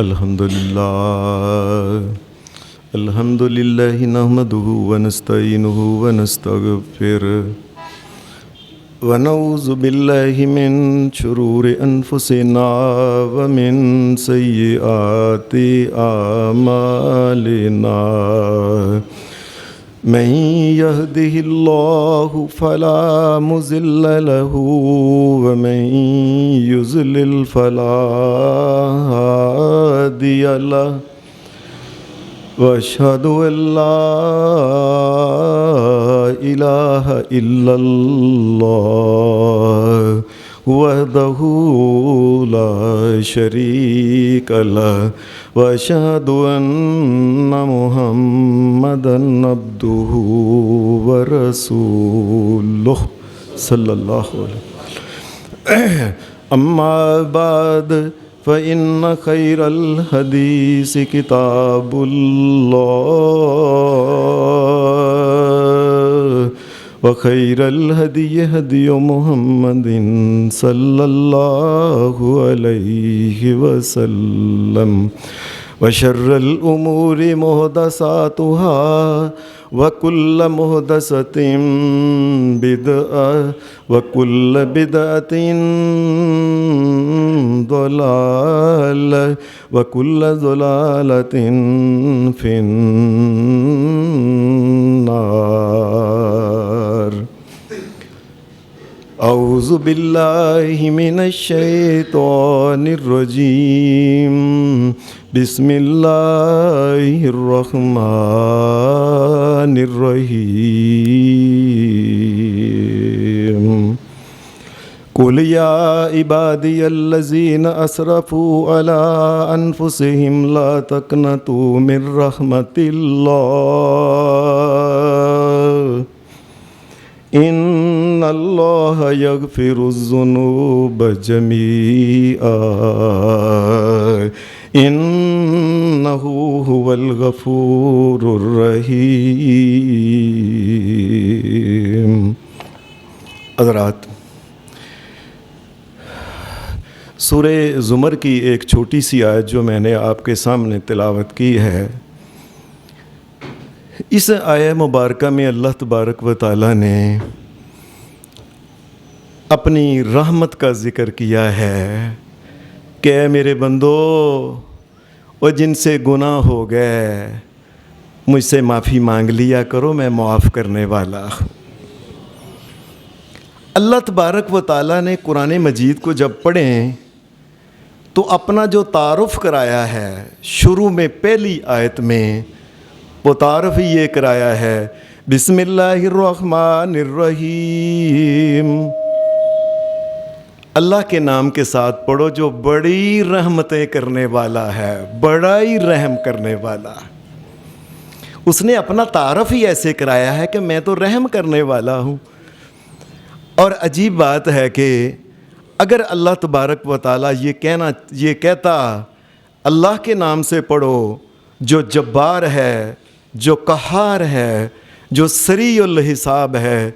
الحمدللہ نحمدہ ونستعینہ ونستغفرہ ونعوذ باللہ من شرور انفسنا ومن سیئات اعمالنا من يهده الله فلا مضل له ومن يضلل فلا هادي له واشهد ان لا اله الا الله وحده لا شريك له واشهد ان محمدا عبده ورسوله صلى الله عليه وسلم اما بعد فإن خير الحديث كتاب الله وخير الهدي هدي محمد صلى الله عليه وسلم وشر الأمور محدثاتها وكل محدثة بدعة وكل بدعة ضلالة وكل ضلالة في النار. اعوذ باللہ من الشیطان الرجیم بسم اللہ الرحمن الرحیم قل یا عبادی الذین اسرفوا علی انفسہم لا تقنطوا من رحمت اللہ ان اللہ یغفر الذنوب جمیعا انہ هو الغفور الرحیم. حضرات، سورہ زمر کی ایک چھوٹی سی آیت جو میں نے آپ کے سامنے تلاوت کی ہے، اس آیہ مبارکہ میں اللہ تبارک و تعالیٰ نے اپنی رحمت کا ذکر کیا ہے کہ اے میرے بندو، وہ جن سے گناہ ہو گئے مجھ سے معافی مانگ لیا کرو، میں معاف کرنے والا ہوں. اللہ تبارک و تعالیٰ نے قرآن مجید کو جب پڑھیں تو اپنا جو تعارف کرایا ہے شروع میں پہلی آیت میں، وہ تعارف ہی یہ کرایا ہے بسم اللہ الرحمن الرحیم. اللہ کے نام کے ساتھ پڑھو جو بڑی رحمتیں کرنے والا ہے، بڑا ہی رحم کرنے والا. اس نے اپنا تعارف ہی ایسے کرایا ہے کہ میں تو رحم کرنے والا ہوں. اور عجیب بات ہے کہ اگر اللہ تبارک و تعالیٰ یہ کہتا اللہ کے نام سے پڑھو جو جبار ہے، جو قہار ہے، جو سریع الحساب ہے،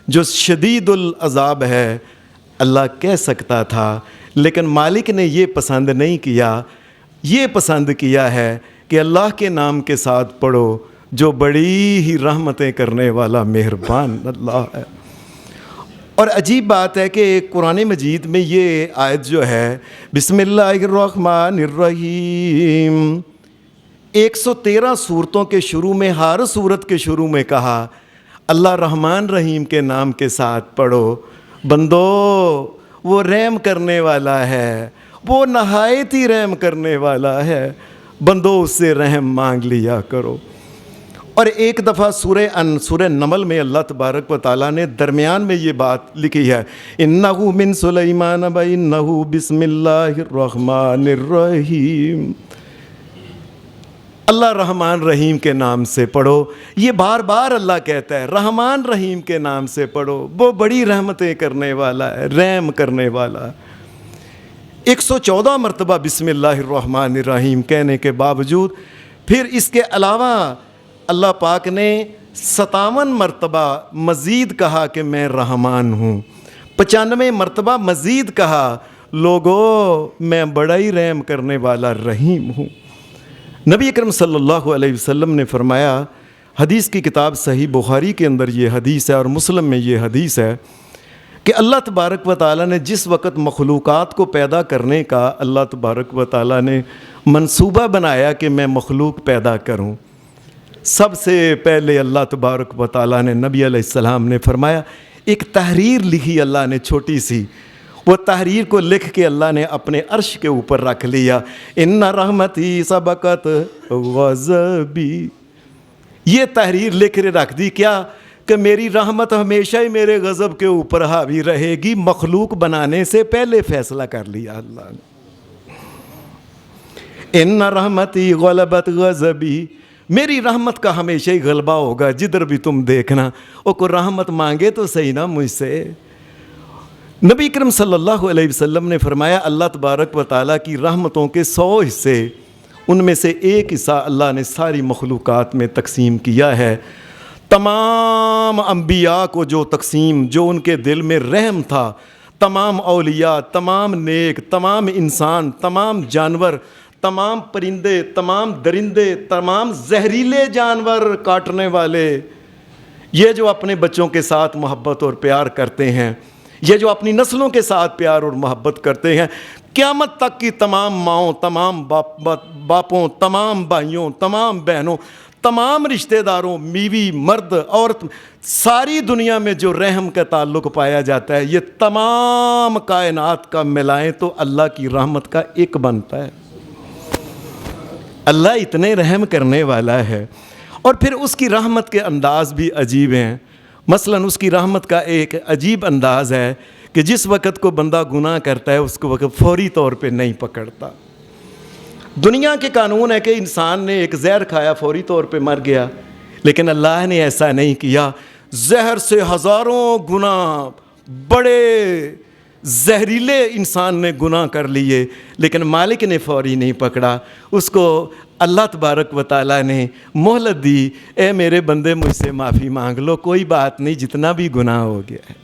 جو شدید العذاب ہے، اللہ کہہ سکتا تھا، لیکن مالک نے یہ پسند نہیں کیا. یہ پسند کیا ہے کہ اللہ کے نام کے ساتھ پڑھو جو بڑی ہی رحمتیں کرنے والا مہربان اللہ ہے. اور عجیب بات ہے کہ قرآن مجید میں یہ آیت جو ہے بسم اللہ الرحمن الرحیم 113 صورتوں کے شروع میں، ہر صورت کے شروع میں کہا اللہ رحمان رحیم کے نام کے ساتھ پڑھو. بندو، وہ رحم کرنے والا ہے، وہ نہایت ہی رحم کرنے والا ہے. بندو، اس سے رحم مانگ لیا کرو. اور ایک دفعہ سورہ نمل میں اللہ تبارک و تعالیٰ نے درمیان میں یہ بات لکھی ہے انہ من سلیمان و انہ بسم اللہ الرحمن الرحیم. اللہ رحمان رحیم کے نام سے پڑھو. یہ بار بار اللہ کہتا ہے رحمان رحیم کے نام سے پڑھو، وہ بڑی رحمتیں کرنے والا ہے، رحم کرنے والا. 114 مرتبہ بسم اللہ الرحمن الرحیم کہنے کے باوجود پھر اس کے علاوہ اللہ پاک نے 57 مرتبہ مزید کہا کہ میں رحمان ہوں. 95 مرتبہ مزید کہا لوگو میں بڑا ہی رحم کرنے والا رحیم ہوں۔ نبی اکرم صلی اللہ علیہ وسلم نے فرمایا، حدیث کی کتاب صحیح بخاری کے اندر یہ حدیث ہے اور مسلم میں یہ حدیث ہے کہ اللہ تبارک و تعالیٰ نے جس وقت مخلوقات کو پیدا کرنے کا اللہ تبارک و تعالیٰ نے منصوبہ بنایا کہ میں مخلوق پیدا کروں، سب سے پہلے اللہ تبارک و تعالیٰ نے نبی علیہ السلام نے فرمایا، ایک تحریر لکھی اللہ نے چھوٹی سی، وہ تحریر کو لکھ کے اللہ نے اپنے عرش کے اوپر رکھ لیا، ان رحمتی سبقت غضبی۔ یہ تحریر لکھ کے رکھ دی کیا کہ میری رحمت ہمیشہ ہی میرے غضب کے اوپر حاوی رہے گی، مخلوق بنانے سے پہلے فیصلہ کر لیا اللہ نے۔ ان رحمتی غلبت غضبی، میری رحمت کا ہمیشہ ہی غلبہ ہوگا جدھر بھی تم دیکھنا، او کو رحمت مانگے تو صحیح نا مجھ سے۔ نبی کرم صلی اللہ علیہ وسلم نے فرمایا، اللہ تبارک و تعالیٰ کی رحمتوں کے 100 حصے، ان میں سے ایک حصہ اللہ نے ساری مخلوقات میں تقسیم کیا ہے۔ تمام انبیاء کو جو تقسیم، جو ان کے دل میں رحم تھا، تمام اولیاء، تمام نیک، تمام انسان، تمام جانور، تمام پرندے، تمام درندے، تمام زہریلے جانور کاٹنے والے، یہ جو اپنے بچوں کے ساتھ محبت اور پیار کرتے ہیں، یہ جو اپنی نسلوں کے ساتھ پیار اور محبت کرتے ہیں، قیامت تک کی تمام ماؤں، تمام باپوں، تمام بھائیوں، تمام بہنوں، تمام رشتہ داروں، بیوی، مرد، عورت، ساری دنیا میں جو رحم کا تعلق پایا جاتا ہے، یہ تمام کائنات کا ملائیں تو اللہ کی رحمت کا ایک بنتا ہے۔ اللہ اتنے رحم کرنے والا ہے، اور پھر اس کی رحمت کے انداز بھی عجیب ہیں۔ مثلاً اس کی رحمت کا ایک عجیب انداز ہے کہ جس وقت کو بندہ گناہ کرتا ہے اس کو وقت فوری طور پہ نہیں پکڑتا۔ دنیا کے قانون ہے کہ انسان نے ایک زہر کھایا فوری طور پہ مر گیا، لیکن اللہ نے ایسا نہیں کیا۔ زہر سے ہزاروں گنا بڑے زہریلے انسان نے گناہ کر لیے، لیکن مالک نے فوری نہیں پکڑا اس کو۔ اللہ تبارک و تعالیٰ نے مہلت دی، اے میرے بندے مجھ سے معافی مانگ لو، کوئی بات نہیں، جتنا بھی گناہ ہو گیا ہے۔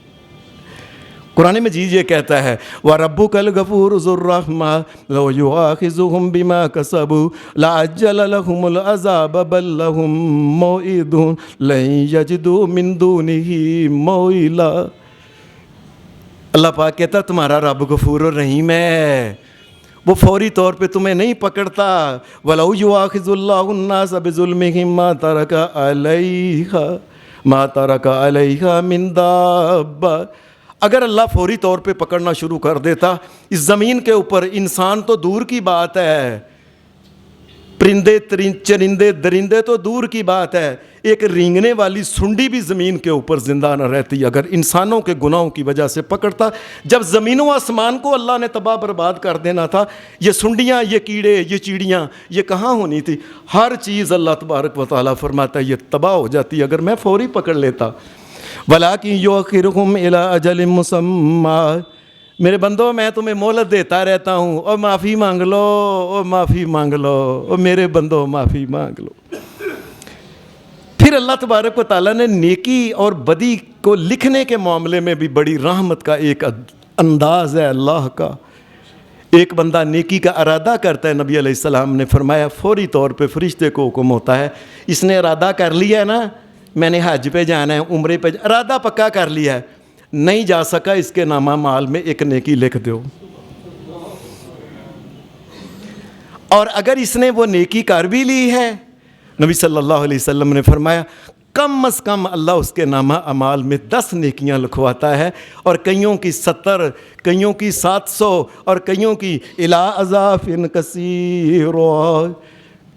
قرآن مجید یہ کہتا ہے، وَرَبُّكَ الْغَفُورُ ذُو الرَّحْمَةِ لَوْ يُؤَاخِذُهُم بِمَا كَسَبُوا لَعَجَّلَ لَهُمُ الْعَذَابَ بَل لَّهُم مَّوْعِدٌ لَّن يَجِدُوا مِن دُونِهِ مَوْئِلًا۔ اللہ پاک کہتا تمہارا رب غفور الرحیم ہے، وہ فوری طور پہ تمہیں نہیں پکڑتا۔ وَلَوْ يُؤَاخِذُ اللَّهُ النَّاسَ بِظُلْمِهِم مَّا تَرَكَ عَلَيْهَا مِن دَابَّةٍ، اگر اللہ فوری طور پہ پکڑنا شروع کر دیتا اس زمین کے اوپر، انسان تو دور کی بات ہے، پرندے چرندے درندے تو دور کی بات ہے، ایک رینگنے والی سنڈی بھی زمین کے اوپر زندہ نہ رہتی اگر انسانوں کے گناہوں کی وجہ سے پکڑتا۔ جب زمین و آسمان کو اللہ نے تباہ برباد کر دینا تھا، یہ سنڈیاں، یہ کیڑے، یہ چیڑیاں، یہ کہاں ہونی تھی؟ ہر چیز اللہ تبارک و تعالیٰ فرماتا ہے یہ تباہ ہو جاتی اگر میں فوری پکڑ لیتا۔ وَلَٰكِن يُؤَخِّرُهُمْ إِلَىٰ أَجَلٍ مُّسَمًّى، میرے بندوں میں تمہیں مہلت دیتا رہتا ہوں، اور معافی مانگ لو، اور معافی مانگ لو، اور میرے بندوں معافی مانگ لو۔ پھر اللہ تبارک و تعالیٰ نے نیکی اور بدی کو لکھنے کے معاملے میں بھی بڑی رحمت کا ایک انداز ہے اللہ کا۔ ایک بندہ نیکی کا ارادہ کرتا ہے، نبی علیہ السلام نے فرمایا فوری طور پہ فرشتے کو حکم ہوتا ہے، اس نے ارادہ کر لیا ہے نا میں نے حج پہ جانا ہے، عمرے پہ ارادہ پکا کر لیا ہے، نہیں جا سکا، اس کے نامہ مال میں ایک نیکی لکھ دو۔ اور اگر اس نے وہ نیکی کر بھی لی ہے، نبی صلی اللہ علیہ وسلم نے فرمایا کم از کم اللہ اس کے نامہ اعمال میں 10 نیکیاں لکھواتا ہے، اور کئیوں کی 70، کئیوں کی 700، اور کئیوں کی الی اضعاف کثیر۔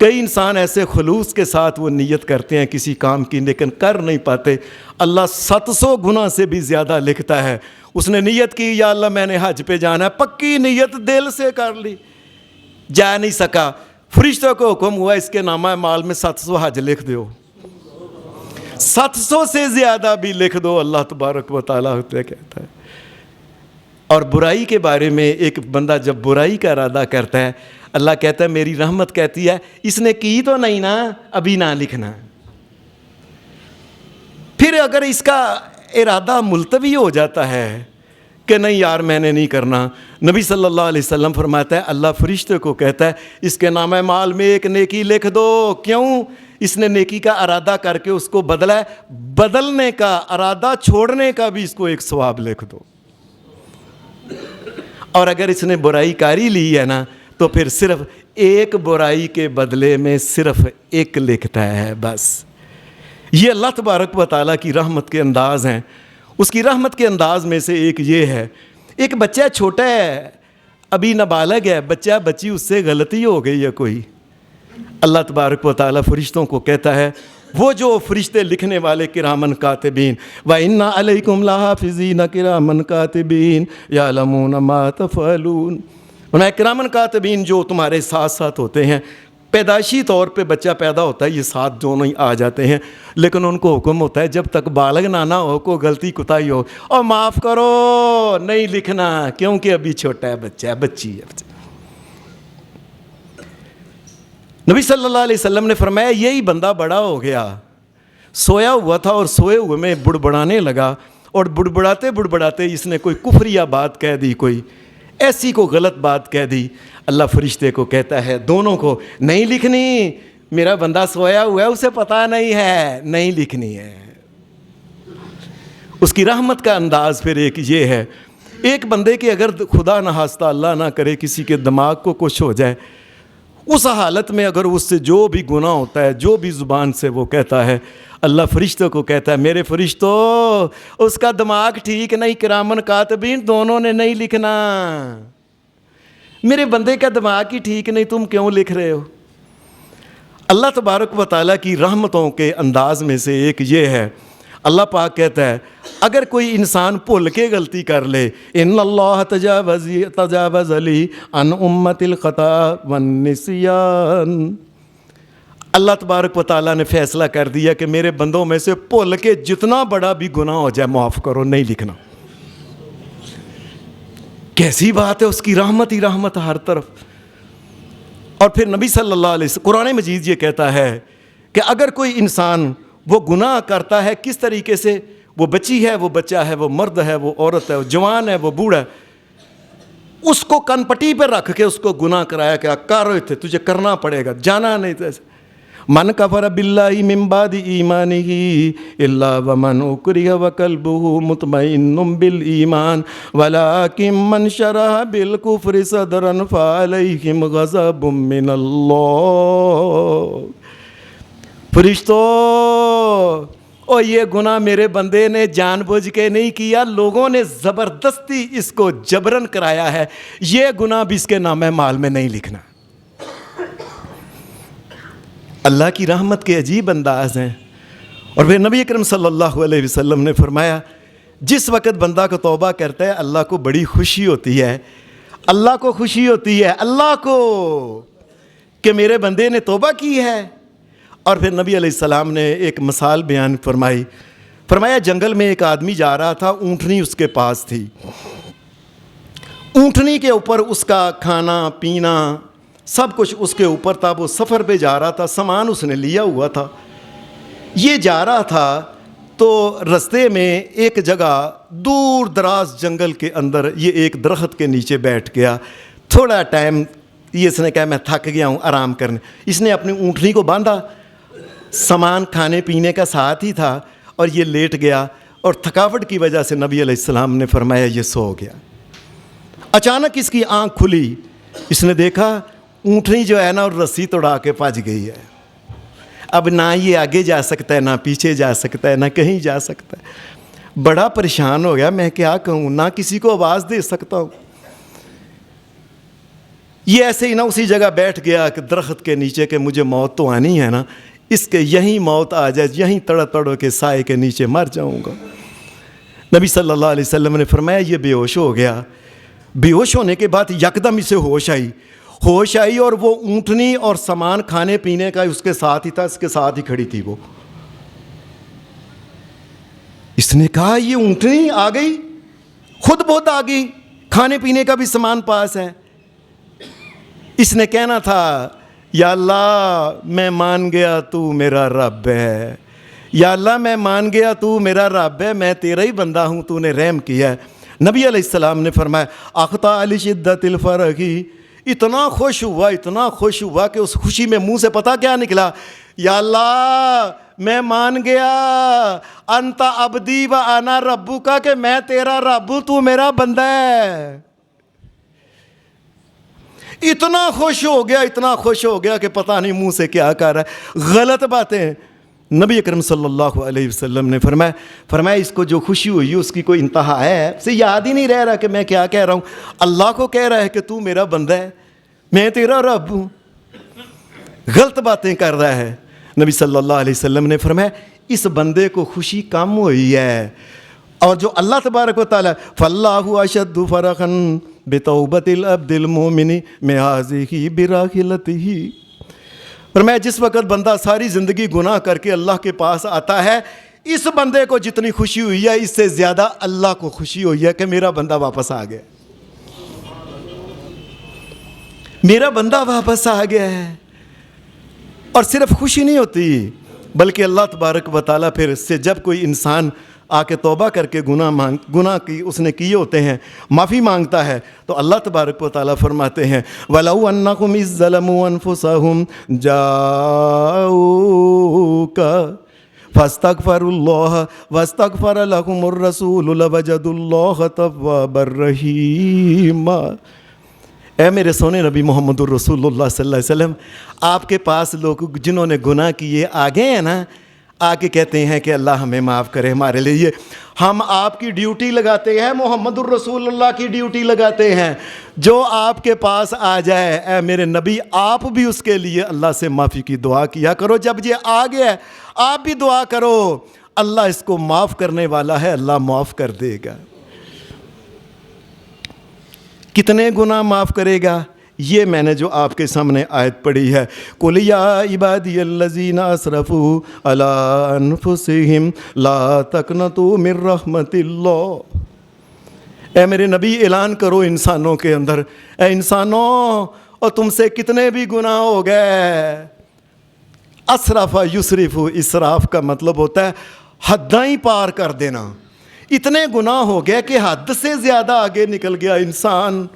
کئی انسان ایسے خلوص کے ساتھ وہ نیت کرتے ہیں کسی کام کی لیکن کر نہیں پاتے، اللہ 700 گنا سے بھی زیادہ لکھتا ہے۔ اس نے نیت کی یا اللہ میں نے حج پہ جانا ہے، پکی نیت دل سے کر لی، جا نہیں سکا، فرشتوں کو حکم ہوا اس کے نامہ اعمال میں 700 حج لکھ دو، 700 سے زیادہ بھی لکھ دو، اللہ تبارک و تعالیٰ کہتا ہے۔ اور برائی کے بارے میں ایک بندہ جب برائی کا ارادہ کرتا ہے، اللہ کہتا ہے میری رحمت کہتی ہے اس نے کی تو نہیں نا، ابھی نہ لکھنا۔ پھر اگر اس کا ارادہ ملتوی ہو جاتا ہے کہ نہیں یار میں نے نہیں کرنا. نبی صلی اللہ علیہ وسلم فرماتا ہے اللہ فرشتے کو کہتا ہے اس کے نام مال میں ایک نیکی لکھ دو. کیوں؟ اس نے نیکی کا ارادہ کر کے اس کو بدلا ہے, بدلنے کا ارادہ چھوڑنے کا بھی اس کو ایک ثواب لکھ دو. اور اگر اس نے برائی کاری لی ہے نا تو پھر صرف ایک برائی کے بدلے میں صرف ایک لکھتا ہے بس. یہ اللہ تبارک و تعالیٰ کی رحمت کے انداز ہیں. اس کی رحمت کے انداز میں سے ایک یہ ہے, ایک بچہ چھوٹا ہے, ابھی نابالغ ہے, بچہ بچی, اس سے غلطی ہو گئی ہے کوئی, اللہ تبارک و تعالیٰ فرشتوں کو کہتا ہے وہ جو فرشتے لکھنے والے کرامن کاتبین وَإِنَّ عَلَيْكُمْ لَحَافِظِينَ کرامن کاتبین یعلمون ما تفعلون. کرامن کاتبین جو تمہارے ساتھ ساتھ ہوتے ہیں. پیدائشی طور پہ بچہ پیدا ہوتا ہے یہ ساتھ دونوں ہی آ جاتے ہیں, لیکن ان کو حکم ہوتا ہے جب تک بالغ نہ ہو, کوئی غلطی کوتاہی ہو اور معاف کرو, نہیں لکھنا کیونکہ ابھی چھوٹا ہے بچہ ہے, بچی ہے. نبی صلی اللہ علیہ وسلم نے فرمایا یہی بندہ بڑا ہو گیا, سویا ہوا تھا اور سوئے ہوئے میں بڑبڑانے لگا, اور بڑبڑاتے بڑبڑاتے اس نے کوئی کفریہ بات کہہ دی, کوئی ایسی کو غلط بات کہہ دی. اللہ فرشتے کو کہتا ہے دونوں کو نہیں لکھنی, میرا بندہ سویا ہوا ہے اسے پتہ نہیں ہے, نہیں لکھنی ہے. اس کی رحمت کا انداز پھر ایک یہ ہے, ایک بندے کے اگر خدا نخواستہ اللہ نہ کرے کسی کے دماغ کو کچھ ہو جائے, اس حالت میں اگر اس سے جو بھی گناہ ہوتا ہے, جو بھی زبان سے وہ کہتا ہے, اللہ فرشتوں کو کہتا ہے میرے فرشتوں اس کا دماغ ٹھیک نہیں, کرامن کاتبین دونوں نے نہیں لکھنا, میرے بندے کا دماغ ہی ٹھیک نہیں, تم کیوں لکھ رہے ہو. اللہ تبارک و تعالیٰ کی رحمتوں کے انداز میں سے ایک یہ ہے, اللہ پاک کہتا ہے اگر کوئی انسان بھول کے غلطی کر لے, ان اللہ تجاوز لی عن امت الخطا والنسیان, اللہ تبارک و تعالیٰ نے فیصلہ کر دیا کہ میرے بندوں میں سے بھول کے جتنا بڑا بھی گناہ ہو جائے معاف کرو, نہیں لکھنا. کیسی بات ہے, اس کی رحمت ہی رحمت ہر طرف. اور پھر نبی صلی اللہ علیہ وسلم قرآن مجید یہ کہتا ہے کہ اگر کوئی انسان وہ گناہ کرتا ہے کس طریقے سے, وہ بچی ہے, وہ بچہ ہے, وہ مرد ہے, وہ عورت ہے, وہ جوان ہے, وہ بوڑھا ہے, اس کو کن پٹی پہ رکھ کے اس کو گناہ کرایا کہ کر رہے تھے, تجھے کرنا پڑے گا, جانا نہیں تھا. من کفر باللہ من بعد ایمانہ الا ومن اکرہ وقلبہ مطمئن بالایمان ولکن من شرح بالکفر صدرا فعلیہم غضب من اللہ. فرشتوں اور یہ گناہ میرے بندے نے جان بوجھ کے نہیں کیا, لوگوں نے زبردستی اس کو جبرن کرایا ہے, یہ گناہ بھی اس کے نام مال میں نہیں لکھنا. اللہ کی رحمت کے عجیب انداز ہیں. اور پھر نبی اکرم صلی اللہ علیہ وسلم نے فرمایا جس وقت بندہ کو توبہ کرتا ہے اللہ کو بڑی خوشی ہوتی ہے, اللہ کو خوشی ہوتی ہے, اللہ کو کہ میرے بندے نے توبہ کی ہے. اور پھر نبی علیہ السلام نے ایک مثال بیان فرمائی, فرمایا جنگل میں ایک آدمی جا رہا تھا, اونٹنی اس کے پاس تھی, اونٹنی کے اوپر اس کا کھانا پینا سب کچھ اس کے اوپر تھا, وہ سفر پہ جا رہا تھا, سامان اس نے لیا ہوا تھا. یہ جا رہا تھا تو رستے میں ایک جگہ دور دراز جنگل کے اندر یہ ایک درخت کے نیچے بیٹھ گیا. تھوڑا ٹائم یہ اس نے کہا میں تھک گیا ہوں, آرام کرنے. اس نے اپنی اونٹنی کو باندھا, سامان کھانے پینے کا ساتھ ہی تھا, اور یہ لیٹ گیا, اور تھکاوٹ کی وجہ سے نبی علیہ السلام نے فرمایا یہ سو گیا. اچانک اس کی آنکھ کھلی, اس نے دیکھا اونٹنی جو ہے نا اور رسی توڑا کے پھج گئی ہے. اب نہ یہ آگے جا سکتا ہے, نہ پیچھے جا سکتا ہے, نہ کہیں جا سکتا ہے. بڑا پریشان ہو گیا, میں کیا کہوں, نہ کسی کو آواز دے سکتا ہوں. یہ ایسے ہی نہ اسی جگہ بیٹھ گیا کہ درخت کے نیچے کہ مجھے موت تو آنی ہے نا, اس کے یہیں موت آ جائے, یہیں تڑ تڑ کے سائے کے نیچے مر جاؤں گا. نبی صلی اللہ علیہ وسلم نے فرمایا یہ بے ہوش ہو گیا. بے ہوش ہونے کے بعد یکدم اسے ہوش آئی, اور وہ اونٹنی اور سامان کھانے پینے کا اس کے ساتھ ہی تھا, اس کے ساتھ ہی کھڑی تھی. وہ اس نے کہا یہ اونٹنی آ گئی, خود بہت آ گئی, کھانے پینے کا بھی سامان پاس ہے. اس نے کہنا تھا یا اللہ میں مان گیا تو میرا رب ہے, یا اللہ میں مان گیا تو میرا رب ہے, میں تیرا ہی بندہ ہوں, تو نے رحم کیا ہے. نبی علیہ السلام نے فرمایا اخطا لشدت الفرحی، اتنا خوش ہوا کہ اس خوشی میں منہ سے پتہ کیا نکلا، یا اللہ میں مان گیا انت عبدی و انا ربک، کہ میں تیرا رب ہوں، تو میرا بندہ ہے۔ اتنا خوش ہو گیا کہ پتہ نہیں منہ سے کیا کر رہا ہے، غلط باتیں۔ نبی اکرم صلی اللہ علیہ وسلم نے فرمایا اس کو جو خوشی ہوئی اس کی کوئی انتہا ہے، اسے یاد ہی نہیں رہ رہا کہ میں کیا کہہ رہا ہوں، اللہ کو کہہ رہا ہے کہ تو میرا بندہ ہے، میں تیرا رب ہوں، غلط باتیں کر رہا ہے۔ نبی صلی اللہ علیہ وسلم نے فرمایا اس بندے کو خوشی کم ہوئی ہے، اور جو اللہ تبارک و تعالیٰ فاللہ اشد فرحا بتوبۃ العبد المؤمن من هذه براحلته، فرمایا جس وقت بندہ ساری زندگی گناہ کر کے اللہ کے پاس آتا ہے، اس بندے کو جتنی خوشی ہوئی ہے اس سے زیادہ اللہ کو خوشی ہوئی ہے کہ میرا بندہ واپس آ گیا، میرا بندہ واپس آ گیا ہے۔ اور صرف خوشی نہیں ہوتی بلکہ اللہ تبارک و تعالیٰ پھر اس سے جب کوئی انسان آ کے توبہ کر کے گناہ کی اس نے کیے ہوتے ہیں معافی مانگتا ہے تو اللہ تبارک و تعالیٰ فرماتے ہیں وَلَوْ أَنَّهُمْ إِذ ظَّلَمُوا أَنفُسَهُمْ جَاءُوكَ فَاسْتَغْفَرُوا اللَّهَ وَاسْتَغْفَرَ لَهُمُ الرَّسُولُ لَوَجَدُوا اللَّهَ تَوَّابًا رَحِيمًا۔ اے میرے سونے نبی محمد الرسول اللہ صلی اللہ علیہ وسلم، آپ کے پاس لوگ جنہوں نے گناہ کیے آ گئے ہیں نا، آ کے کہتے ہیں کہ اللہ ہمیں معاف کرے، ہمارے لیے ہم آپ کی ڈیوٹی لگاتے ہیں، محمد الرسول اللہ کی ڈیوٹی لگاتے ہیں، جو آپ کے پاس آ جائے اے میرے نبی آپ بھی اس کے لیے اللہ سے معافی کی دعا کیا کرو، جب یہ آ گیا آپ بھی دعا کرو، اللہ اس کو معاف کرنے والا ہے، اللہ معاف کر دے گا۔ کتنے گناہ معاف کرے گا؟ یہ میں نے جو آپ کے سامنے آیت پڑھی ہے، قُلْ یَا عِبَادِیَ الَّذِینَ أَسْرَفُوا عَلَىٰ أَنفُسِہِمْ لَا تَقْنَطُوا مِن رَحْمَتِ اللَّہ۔ اے میرے نبی اعلان کرو انسانوں کے اندر، اے انسانوں اور تم سے کتنے بھی گناہ ہو گئے، اسرف یسرف، اسراف کا مطلب ہوتا ہے حداں ہی پار کر دینا، اتنے گناہ ہو گئے کہ حد سے زیادہ آگے نکل گیا انسان،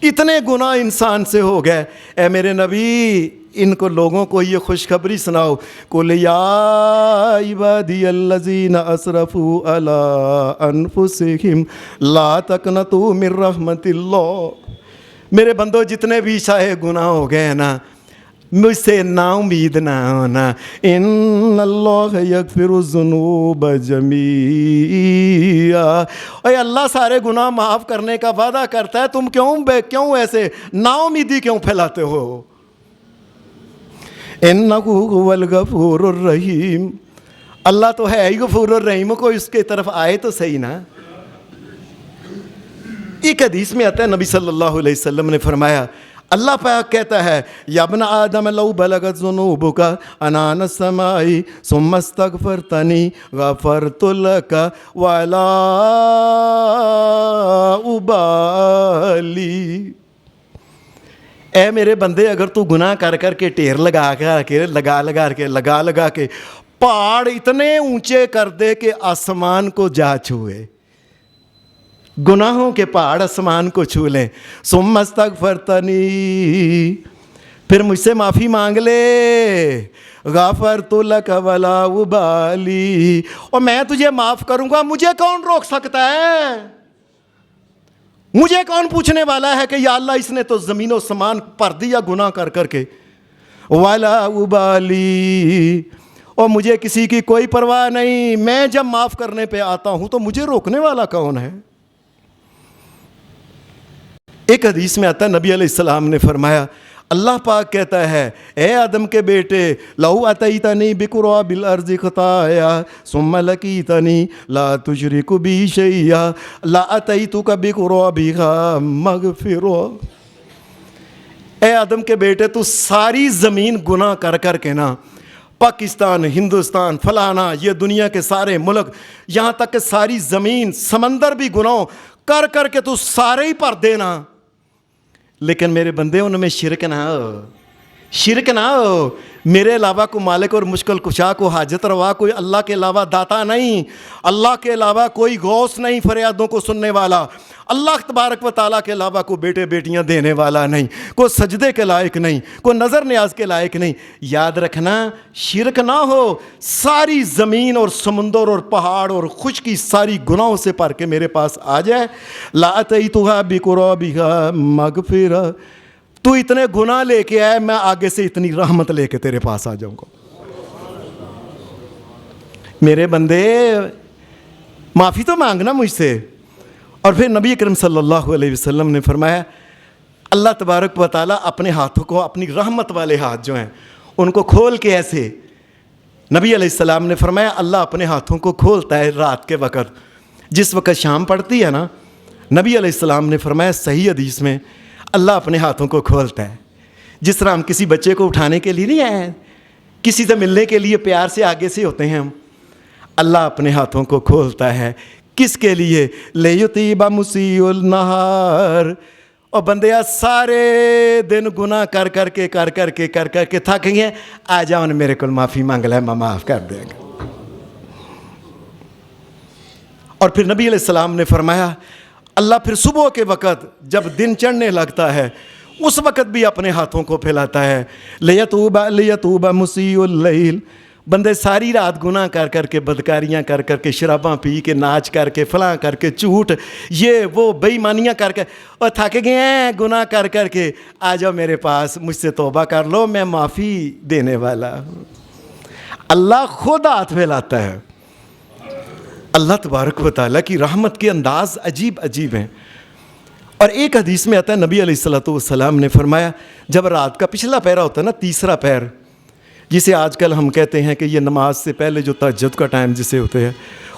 اتنے گناہ انسان سے ہو گئے، اے میرے نبی ان کو لوگوں کو یہ خوشخبری سناؤ، قُلْ یَا عِبَادِیَ الَّذِینَ أَسْرَفُوا عَلَىٰ أَنفُسِہِمْ لَا تَقْنَطُوا مِن رَحْمَتِ اللَّہ۔ میرے بندو جتنے بھی چاہے گناہ ہو گئے ہیں نا، مجھ سے نا امید نہ ہونا، ان اللہ یغفر الذنوب جمیعا، اے اللہ سارے گناہ معاف کرنے کا وعدہ کرتا ہے، تم کیوں ایسے نا امیدی کیوں پھیلاتے ہو؟ انہ هو الغفور الرحیم، اللہ تو ہے ہی غفور الرحیم، کوئی اس کے طرف آئے تو صحیح نا۔ ایک حدیث میں آتا ہے نبی صلی اللہ علیہ وسلم نے فرمایا، اللہ پاک کہتا ہے یا ابن آدم لو بلغت ذنوبک عنان السماء ثم استغفرتنی غفرت لک ولا ابالی۔ اے میرے بندے اگر تو گناہ کر کے ٹیر لگا کے پہاڑ اتنے اونچے کر دے کہ آسمان کو جا چھوئے، گناہوں کے پہاڑ آسمان کو چھو لیں، ثم استغفرتنی، پھر مجھ سے معافی مانگ لے، غفرت لک ولا ابالی، اور میں تجھے معاف کروں گا، مجھے کون روک سکتا ہے؟ مجھے کون پوچھنے والا ہے کہ یا اللہ اس نے تو زمین و سمان پر دیا گناہ کر کے، ولا ابالی، اور مجھے کسی کی کوئی پرواہ نہیں، میں جب معاف کرنے پہ آتا ہوں تو مجھے روکنے والا کون ہے؟ ایک حدیث میں آتا ہے نبی علیہ السلام نے فرمایا، اللہ پاک کہتا ہے اے آدم کے بیٹے لو اتیتنی بقراب الارض خطایا ثم لقیتنی لا تشرک بی شیئا لاتیتک بقرابها مغفرا۔ اے آدم کے بیٹے تو ساری زمین گناہ کر کے نا، پاکستان، ہندوستان، فلانا، یہ دنیا کے سارے ملک، یہاں تک کہ ساری زمین سمندر بھی گناہ کر کے تو سارے ہی پر دینا، لیکن میرے بندے ان میں شرک نہ ہو، شرک نہ ہو. میرے علاوہ کوئی مالک اور مشکل کشا کو حاجت روا کوئی اللہ کے علاوہ داتا نہیں, اللہ کے علاوہ کوئی غوث نہیں فریادوں کو سننے والا, اللہ تبارک و تعالیٰ کے علاوہ کوئی بیٹے بیٹیاں دینے والا نہیں, کوئی سجدے کے لائق نہیں, کوئی نظر نیاز کے لائق نہیں. یاد رکھنا شرک نہ ہو. ساری زمین اور سمندر اور پہاڑ اور خشکی ساری گناہوں سے پر کے میرے پاس آ جائے. لَأَتَيْتُهَا بِقُرَابِهَا مَغْفِرَةً. تو اتنے گناہ لے کے آئے, میں آگے سے اتنی رحمت لے کے تیرے پاس آ جاؤں گا. میرے بندے معافی تو مانگنا مجھ سے. اور پھر نبی اکرم صلی اللہ علیہ وسلم نے فرمایا اللہ تبارک و تعالیٰ اپنے ہاتھوں کو, اپنی رحمت والے ہاتھ جو ہیں ان کو کھول کے ایسے, نبی علیہ السلام نے فرمایا اللہ اپنے ہاتھوں کو کھولتا ہے رات کے وقت, جس وقت شام پڑتی ہے نا. نبی علیہ السلام نے فرمایا صحیح حدیث میں اللہ اپنے ہاتھوں کو کھولتا ہے. جس طرح ہم کسی بچے کو اٹھانے کے لیے نہیں آئے ہیں, کسی سے ملنے کے لیے پیار سے آگے سے ہوتے ہیں ہم, اللہ اپنے ہاتھوں کو کھولتا ہے. کس کے لیے؟ لِیُطِیبَ مُسِیءُ النَّہَارِ. اور بندیا سارے دن گناہ کر کر کے تھک گئے, آ جاؤ میرے کو معافی مانگ لے, میں معاف کر دیں گا. اور پھر نبی علیہ السلام نے فرمایا اللہ پھر صبح کے وقت جب دن چڑھنے لگتا ہے اس وقت بھی اپنے ہاتھوں کو پھیلاتا ہے. لِیَتُوبَ مُسِیءُ اللیل. بندے ساری رات گناہ کر کے بدکاریاں کر کے شراباں پی کے ناچ کر کے فلاں کر کے جھوٹ یہ وہ بے ایمانیاں کر کے اور تھک گئے ہیں گناہ کر کے, آ جاؤ میرے پاس, مجھ سے توبہ کر لو, میں معافی دینے والا ہوں. اللہ خود ہاتھ پھیلاتا ہے. اللہ تبارک و تعالیٰ کی رحمت کے انداز عجیب عجیب ہیں. اور ایک حدیث میں آتا ہے نبی علیہ السلام نے فرمایا جب رات کا پچھلا پہر ہوتا ہے نا, تیسرا پہر, جسے آج کل ہم کہتے ہیں کہ یہ نماز سے پہلے جو تہجد کا ٹائم جسے ہوتے ہیں,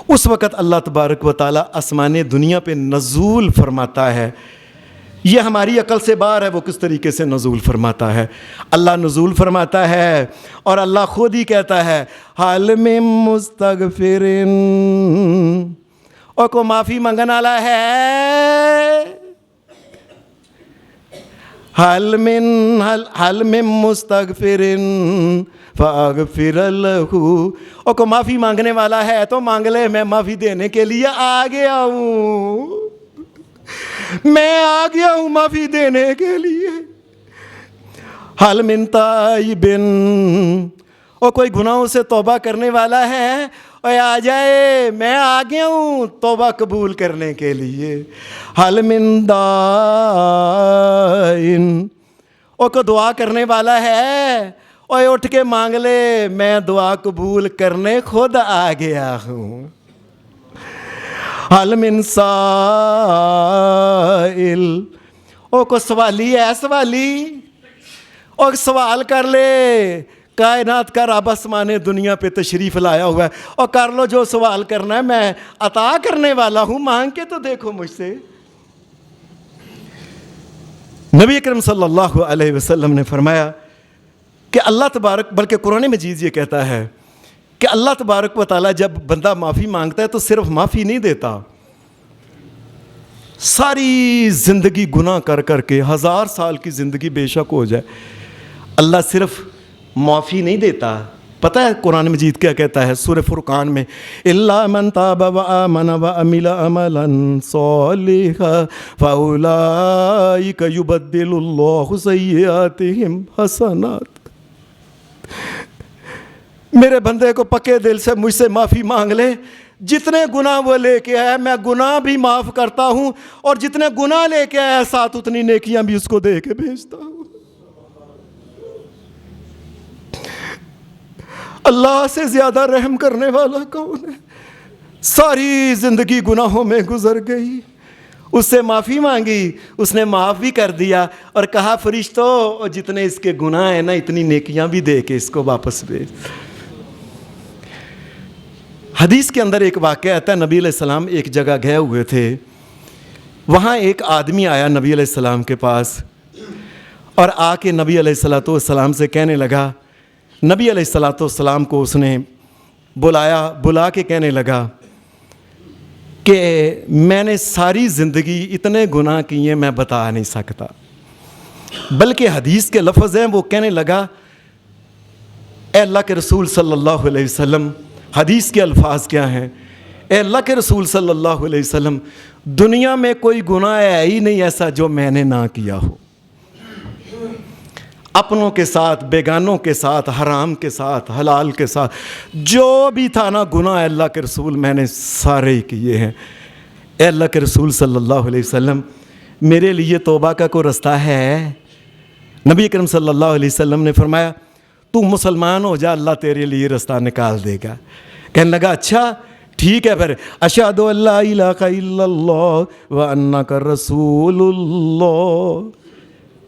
اس وقت اللہ تبارک و تعالیٰ آسمان دنیا پہ نزول فرماتا ہے. یہ ہماری عقل سے باہر ہے وہ کس طریقے سے نزول فرماتا ہے. اللہ نزول فرماتا ہے اور اللہ خود ہی کہتا ہے حال میں مستغفرن, اور کو معافی منگن والا ہے, حال من مستغفرن فاغفر لہ. اور کو معافی مانگنے والا ہے تو مانگ لے, میں معافی دینے کے لیے آ گیا ہوں, میں آ گیا ہوں معافی دینے کے لیے. حال من تائبن, اور کوئی گناہوں سے توبہ کرنے والا ہے اور آ جائے, میں آ گیا ہوں توبہ قبول کرنے کے لیے. حال من دائن, اور کو دعا کرنے والا ہے اور اٹھ کے مانگ لے, میں دعا قبول کرنے خود آ گیا ہوں. حال من سائل, اور کو سوالی ہے سوالی, اور سوال کر لے, کائنات کا رب آسمان دنیا پہ تشریف لایا ہوا ہے, اور کر لو جو سوال کرنا ہے, میں عطا کرنے والا ہوں, مانگ کے تو دیکھو مجھ سے. نبی اکرم صلی اللہ علیہ وسلم نے فرمایا کہ اللہ تبارک, بلکہ قرآن مجید یہ کہتا ہے کہ اللہ تبارک و تعالیٰ جب بندہ معافی مانگتا ہے تو صرف معافی نہیں دیتا, ساری زندگی گناہ کر کے 1000 سال کی زندگی بے شک ہو جائے, اللہ صرف معافی نہیں دیتا. پتہ ہے قرآن مجید کیا کہتا ہے سورہ فرقان میں, الا من تاب وآمن وعمل عملا صالحا فاولئک یبدل اللہ سیئاتہم حسنات. میرے بندے کو پکے دل سے مجھ سے معافی مانگ لے, جتنے گناہ وہ لے کے آیا میں گناہ بھی معاف کرتا ہوں, اور جتنے گناہ لے کے آیا ساتھ اتنی نیکیاں بھی اس کو دے کے بھیجتا ہوں. اللہ سے زیادہ رحم کرنے والا کون ہے؟ ساری زندگی گناہوں میں گزر گئی, اس سے معافی مانگی, اس نے معاف بھی کر دیا, اور کہا فرشتوں جتنے اس کے گناہ ہیں نا اتنی نیکیاں بھی دے کے اس کو واپس بھیج. حدیث کے اندر ایک واقعہ آتا ہے, نبی علیہ السلام ایک جگہ گئے ہوئے تھے, وہاں ایک آدمی آیا نبی علیہ السلام کے پاس, اور آ کے نبی علیہ السلام سے کہنے لگا, نبی علیہ السلام کو اس نے بلا کے کہنے لگا کہ میں نے ساری زندگی اتنے گناہ کیے میں بتا نہیں سکتا, بلکہ حدیث کے لفظ ہیں، وہ کہنے لگا اے اللہ کے رسول صلی اللہ علیہ وسلم، حدیث کے الفاظ کیا ہیں؟ اے اللہ کے رسول صلی اللہ علیہ وسلم، دنیا میں کوئی گناہ ہے ہی نہیں ایسا جو میں نے نہ کیا ہو، اپنوں کے ساتھ، بیگانوں کے ساتھ، حرام کے ساتھ، حلال کے ساتھ، جو بھی تھا نا گناہ، اللہ کے رسول میں نے سارے ہی کیے ہیں۔ اے اللہ کے رسول صلی اللہ علیہ وسلم، میرے لیے توبہ کا کوئی رستہ ہے؟ نبی اکرم صلی اللہ علیہ وسلم نے فرمایا تو مسلمان ہو جا، اللہ تیرے لیے رستہ نکال دے گا۔ کہنے لگا اچھا ٹھیک ہے، پھر اشہد ان لا الہ الا اللہ وانک رسول اللہ،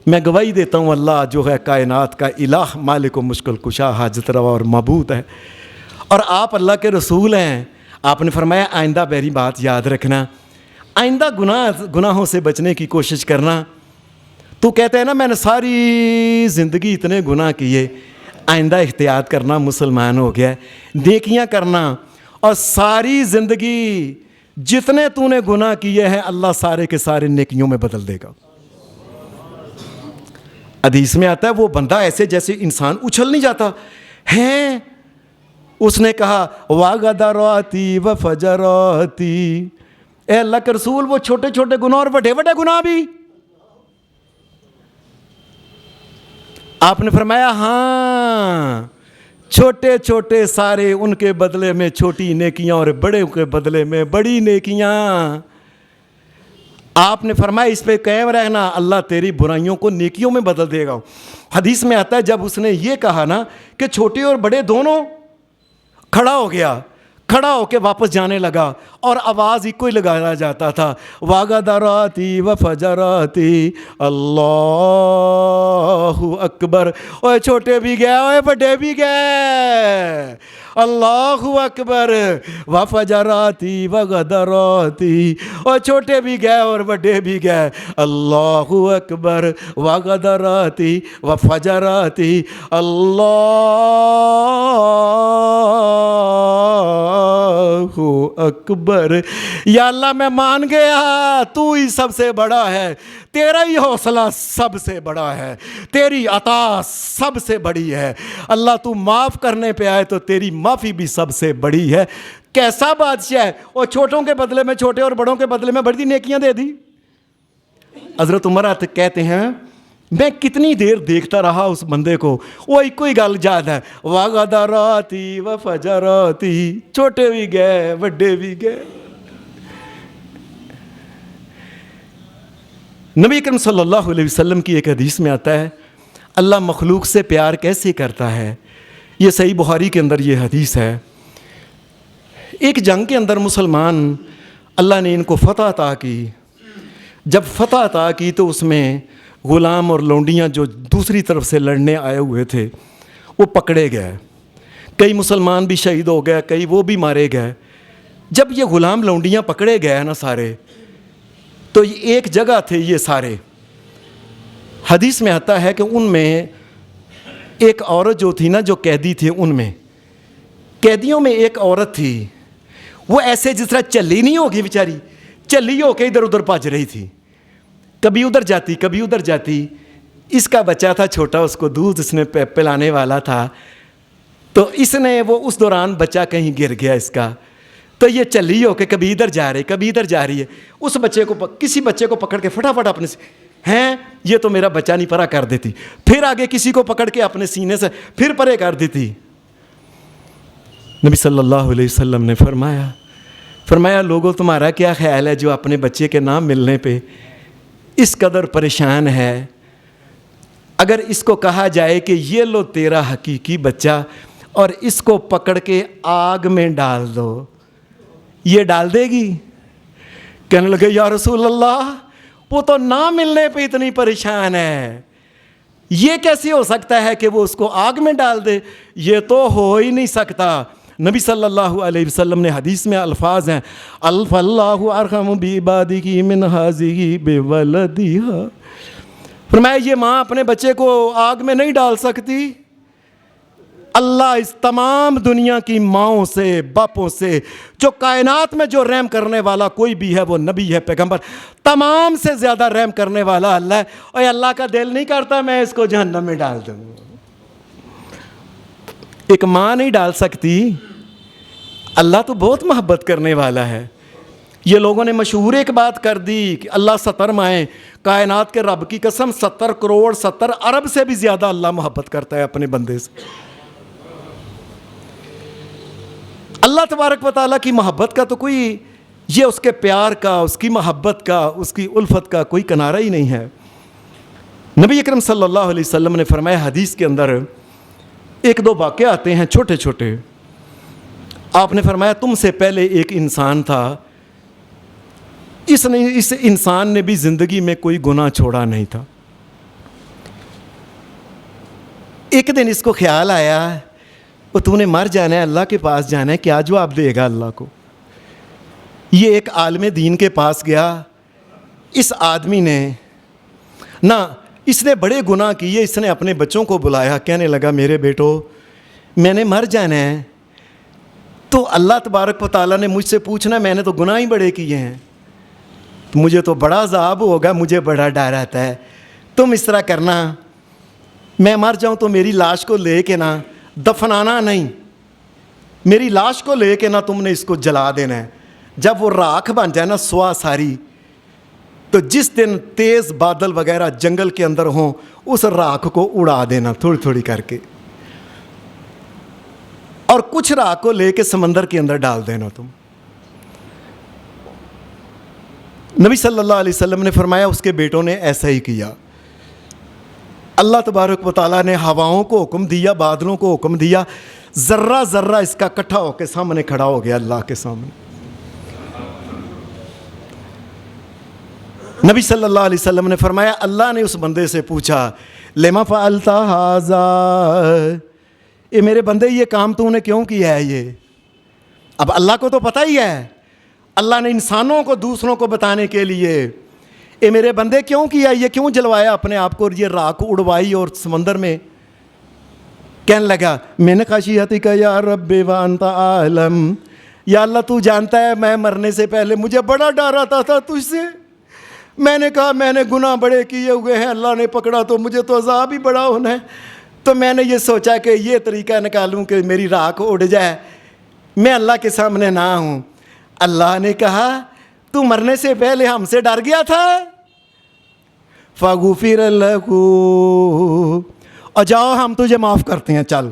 میں گواہی دیتا ہوں اللہ جو ہے کائنات کا الہ، مالک و مشکل کشا، حاجت روا اور معبود ہے، اور آپ اللہ کے رسول ہیں۔ آپ نے فرمایا آئندہ میری بات یاد رکھنا، آئندہ گناہوں سے بچنے کی کوشش کرنا۔ تو کہتے ہیں نا میں نے ساری زندگی اتنے گناہ کیے، آئندہ احتیاط کرنا، مسلمان ہو گیا، نیکیاں کرنا، اور ساری زندگی جتنے تو نے گناہ کیے ہیں اللہ سارے کے سارے نیکیوں میں بدل دے گا۔ حدیث میں آتا ہے وہ بندہ ایسے جیسے انسان اچھل نہیں جاتا ہے۔ اس نے کہا وَغَدَرَاتِي وَفَجَرَاتِي، اے اللہ کے رسول وہ چھوٹے چھوٹے گناہ اور بڑے بڑے گناہ بھی؟ آپ نے فرمایا ہاں، چھوٹے چھوٹے سارے، ان کے بدلے میں چھوٹی نیکیاں اور بڑے کے بدلے میں بڑی نیکیاں۔ آپ نے فرمایا اس پہ قائم رہنا، اللہ تیری برائیوں کو نیکیوں میں بدل دے گا۔ حدیث میں آتا ہے جب اس نے یہ کہا نا کہ چھوٹے اور بڑے دونوں، کھڑا ہو گیا، کھڑا ہو کے واپس جانے لگا، اور آواز ہی کوئی لگایا جاتا تھا وَغَدَرَاتِي وَفَجَرَاتِي، اللہ اکبر، اوے چھوٹے بھی گئے اوے بڑے بھی گئے، اللہ اکبر، وَفَجَرَاتِي وَغَدَرَاتِي، اور چھوٹے بھی گئے اور بڑے بھی گئے، اللہ اکبر، وَغَدَرَاتِي وَفَجَرَاتِي، اللہ اکبر۔ یا اللہ میں مان گیا تو ہی سب سے بڑا ہے، تیرا ہی حوصلہ سب سے بڑا ہے، تیری عطا سب سے بڑی ہے، اللہ تو معاف کرنے پہ آئے تو تیری معافی بھی سب سے بڑی ہے۔ کیسا بادشاہ ہے، اور چھوٹوں کے بدلے میں چھوٹے اور بڑوں کے بدلے میں بڑی نیکیاں دے دی۔ حضرت عمر کہتے ہیں میں کتنی دیر دیکھتا رہا اس بندے کو، وہی کوئی گل یاد ہے وَغَدَرَاتِي وَفَجَرَاتِي، چھوٹے بھی گئے بڑے بھی گئے۔ نبی اکرم صلی اللہ علیہ وسلم کی ایک حدیث میں آتا ہے اللہ مخلوق سے پیار کیسے کرتا ہے، یہ صحیح بخاری کے اندر یہ حدیث ہے۔ ایک جنگ کے اندر مسلمان، اللہ نے ان کو فتح عطا کی، جب فتح عطا کی تو اس میں غلام اور لونڈیاں جو دوسری طرف سے لڑنے آئے ہوئے تھے وہ پکڑے گئے، کئی مسلمان بھی شہید ہو گئے، کئی وہ بھی مارے گئے۔ جب یہ غلام لونڈیاں پکڑے گئے نا سارے، تو ایک جگہ تھے یہ سارے، حدیث میں آتا ہے کہ ان میں ایک عورت جو تھی نا، جو قیدی تھے، ان میں قیدیوں میں ایک عورت تھی، وہ ایسے جس طرح چلی نہیں ہوگی بیچاری، چلی ہو کے ادھر ادھر بھاج رہی تھی، کبھی ادھر جاتی کبھی ادھر جاتی۔ اس کا بچہ تھا چھوٹا، اس کو دودھ اس نے پلانے والا تھا، تو اس نے وہ اس دوران بچہ کہیں گر گیا اس کا، تو یہ چلی ہو کے کبھی ادھر جا رہی کبھی ادھر جا رہی ہے، اس بچے کو کسی بچے کو پکڑ کے فٹافٹ اپنے ہیں یہ تو میرا بچہ نہیں پرا کر دیتی، پھر آگے کسی کو پکڑ کے اپنے سینے سے پھر پرے کر دیتی۔ نبی صلی اللہ علیہ وسلم نے فرمایا لوگوں تمہارا کیا خیال ہے جو اپنے بچے کے نام ملنے پہ اس قدر پریشان ہے؟ اگر اس کو کہا جائے کہ یہ لو تیرا حقیقی بچہ اور اس کو پکڑ کے آگ میں ڈال دو، یہ ڈال دے گی؟ کہنے لگے یا رسول اللہ وہ تو نہ ملنے پہ اتنی پریشان ہے، یہ کیسے ہو سکتا ہے کہ وہ اس کو آگ میں ڈال دے؟ یہ تو ہو ہی نہیں سکتا۔ نبی صلی اللہ علیہ وسلم نے حدیث میں الفاظ ہیں الف اللہ ارحم بعبادہ من ہذہ بولدہا، فرمایا یہ ماں اپنے بچے کو آگ میں نہیں ڈال سکتی، اللہ اس تمام دنیا کی ماؤں سے باپوں سے جو کائنات میں جو رحم کرنے والا کوئی بھی ہے وہ نبی ہے پیغمبر تمام سے زیادہ رحم کرنے والا اللہ ہے. اور اللہ کا دل نہیں کرتا میں اس کو جہنم میں ڈال دوں. ایک ماں نہیں ڈال سکتی. اللہ تو بہت محبت کرنے والا ہے. یہ لوگوں نے مشہور ایک بات کر دی کہ اللہ 70 مائیں کائنات کے رب کی قسم 70 کروڑ 70 ارب سے بھی زیادہ اللہ محبت کرتا ہے اپنے بندے سے. اللہ تبارک و تعالیٰ کی محبت کا تو کوئی یہ اس کے پیار کا اس کی محبت کا اس کی الفت کا کوئی کنارہ ہی نہیں ہے. نبی اکرم صلی اللہ علیہ وسلم نے فرمایا حدیث کے اندر ایک دو واقعے آتے ہیں چھوٹے چھوٹے. آپ نے فرمایا تم سے پہلے ایک انسان تھا اس انسان نے بھی زندگی میں کوئی گناہ چھوڑا نہیں تھا. ایک دن اس کو خیال آیا وہ تو نے مر جانا ہے اللہ کے پاس جانا ہے کیا جواب دے گا اللہ کو. یہ ایک عالم دین کے پاس گیا. اس آدمی نے نہ اس نے بڑے گناہ کیے. اس نے اپنے بچوں کو بلایا کہنے لگا میرے بیٹو میں نے مر جانا ہے تو اللہ تبارک و تعالیٰ نے مجھ سے پوچھنا میں نے تو گناہ ہی بڑے کیے ہیں مجھے تو بڑا عذاب ہوگا مجھے بڑا ڈر آتا ہے. تم اس طرح کرنا میں مر جاؤں تو میری لاش کو لے کے نہ دفنانا نہیں میری لاش کو لے کے نہ تم نے اس کو جلا دینا ہے. جب وہ راکھ بن جائے نا سوا ساری تو جس دن تیز بادل وغیرہ جنگل کے اندر ہوں اس راکھ کو اڑا دینا تھوڑی تھوڑی کر کے اور کچھ راکھ کو لے کے سمندر کے اندر ڈال دینا تم. نبی صلی اللہ علیہ وسلم نے فرمایا اس کے بیٹوں نے ایسا ہی کیا. اللہ تبارک و تعالیٰ نے ہواؤں کو حکم دیا بادلوں کو حکم دیا ذرہ ذرہ اس کا اکٹھا ہو کے سامنے کھڑا ہو گیا اللہ کے سامنے. نبی صلی اللہ علیہ وسلم نے فرمایا اللہ نے اس بندے سے پوچھا لما فعلت ھذا اے میرے بندے یہ کام تو نے کیوں کیا ہے. یہ اب اللہ کو تو پتہ ہی ہے اللہ نے انسانوں کو دوسروں کو بتانے کے لیے اے میرے بندے کیوں کیا یہ کیوں جلوایا اپنے آپ کو اور یہ راکھ اڑوائی اور سمندر میں. کہنے لگا میں نے خشیتک یا رب وانت عالم یا اللہ تو جانتا ہے میں مرنے سے پہلے مجھے بڑا ڈر آتا تھا تجھ سے. میں نے کہا میں نے گناہ بڑے کیے ہوئے ہیں اللہ نے پکڑا تو مجھے تو عذاب ہی بڑا ہونا ہے. تو میں نے یہ سوچا کہ یہ طریقہ نکالوں کہ میری راکھ اڑ جائے میں اللہ کے سامنے نہ ہوں. اللہ نے کہا تو مرنے سے پہلے ہم سے ڈر گیا تھا فغفر لہ اور جاؤ ہم تجھے معاف کرتے ہیں چل.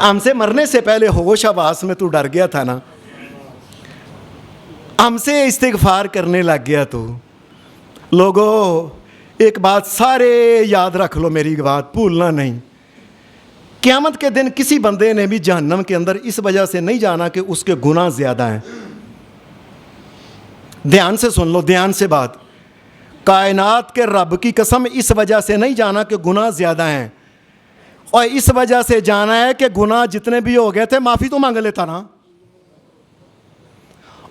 ہم سے مرنے سے پہلے ہوش حواس میں تو ڈر گیا تھا نا ہم سے استغفار کرنے لگ گیا تو. لوگوں ایک بات سارے یاد رکھ لو میری بات بھولنا نہیں. قیامت کے دن کسی بندے نے بھی جہنم کے اندر اس وجہ سے نہیں جانا کہ اس کے گناہ زیادہ ہیں. دھیان سے سن لو دھیان سے بات. کائنات کے رب کی قسم اس وجہ سے نہیں جانا کہ گناہ زیادہ ہیں اور اس وجہ سے جانا ہے کہ گناہ جتنے بھی ہو گئے تھے معافی تو مانگ لیتا نا.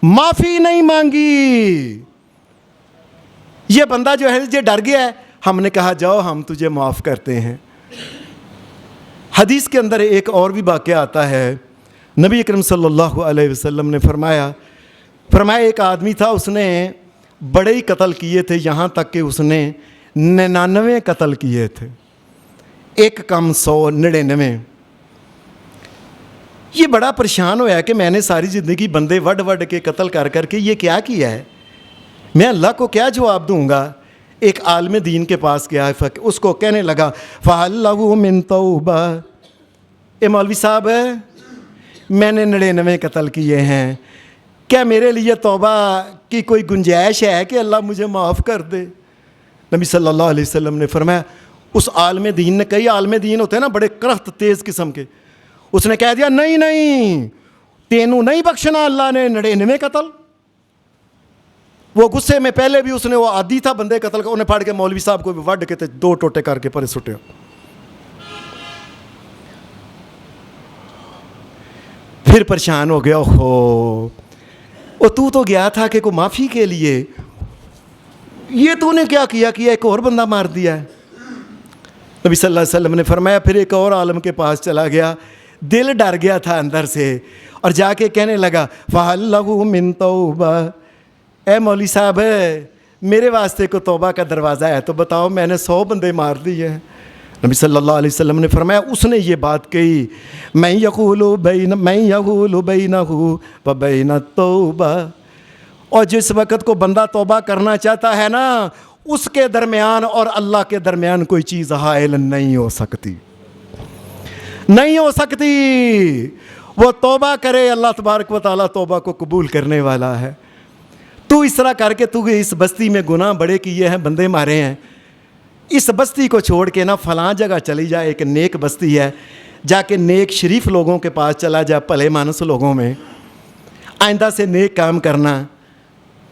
معافی نہیں مانگی. یہ بندہ جو ہے یہ ڈر گیا ہے ہم نے کہا جاؤ ہم تجھے معاف کرتے ہیں. حدیث کے اندر ایک اور بھی واقعہ آتا ہے. نبی اکرم صلی اللہ علیہ وسلم نے فرمایا ایک آدمی تھا اس نے بڑے ہی قتل کیے تھے یہاں تک کہ اس نے 99 قتل کیے تھے. ایک کم 100 99. یہ بڑا پریشان ہوا کہ میں نے ساری زندگی بندے وڈ کے قتل کر کے یہ کیا ہے میں اللہ کو کیا جواب دوں گا. ایک عالم دین کے پاس گیا اس کو کہنے لگا فَهَلْ لَهُ مِن تَوْبَةٍ اے مولوی صاحب میں نے 99 قتل کیے ہیں کیا میرے لیے توبہ کی کوئی گنجائش ہے کہ اللہ مجھے معاف کر دے. نبی صلی اللہ علیہ وسلم نے فرمایا اس عالم دین نے کئی عالم دین ہوتے ہیں نا بڑے کرخت تیز قسم کے اس نے کہہ دیا نہیں تینوں نہیں بخشنا اللہ نے 99 قتل. وہ غصے میں پہلے بھی اس نے وہ عادی تھا بندے قتل کا انہیں پھاڑ کے مولوی صاحب کو بھی وڈ کے 2 ٹوٹے کر کے پرے سٹے. پھر پریشان ہو گیا اوہ تو گیا تھا کہ کوئی معافی کے لیے یہ تو نے کیا ایک اور بندہ مار دیا ہے. نبی صلی اللہ علیہ وسلم نے فرمایا پھر ایک اور عالم کے پاس چلا گیا، دل ڈر گیا تھا اندر سے، اور جا کے کہنے لگا فَهَلْ لَهُ مِن تَوْبَةٍ، اے مولوی صاحب میرے واسطے کو توبہ کا دروازہ ہے تو بتاؤ، میں نے 100 بندے مار دیے ہیں۔ نبی صلی اللہ علیہ وسلم نے فرمایا اس نے یہ بات کہی میں یقول بینہ و بین التوبہ، اور جس وقت کو بندہ توبہ کرنا چاہتا ہے نا، اس کے درمیان اور اللہ کے درمیان کوئی چیز حائل نہیں ہو سکتی، نہیں ہو سکتی۔ وہ توبہ کرے، اللہ تبارک و تعالیٰ توبہ کو قبول کرنے والا ہے۔ تو اس طرح کر کے تو اس بستی میں گناہ بڑے کیے ہیں، بندے مارے ہیں، اس بستی کو چھوڑ کے نا فلاں جگہ چلی جائے، ایک نیک بستی ہے، جا کے نیک شریف لوگوں کے پاس چلا جا، بھلے مانس لوگوں میں، آئندہ سے نیک کام کرنا،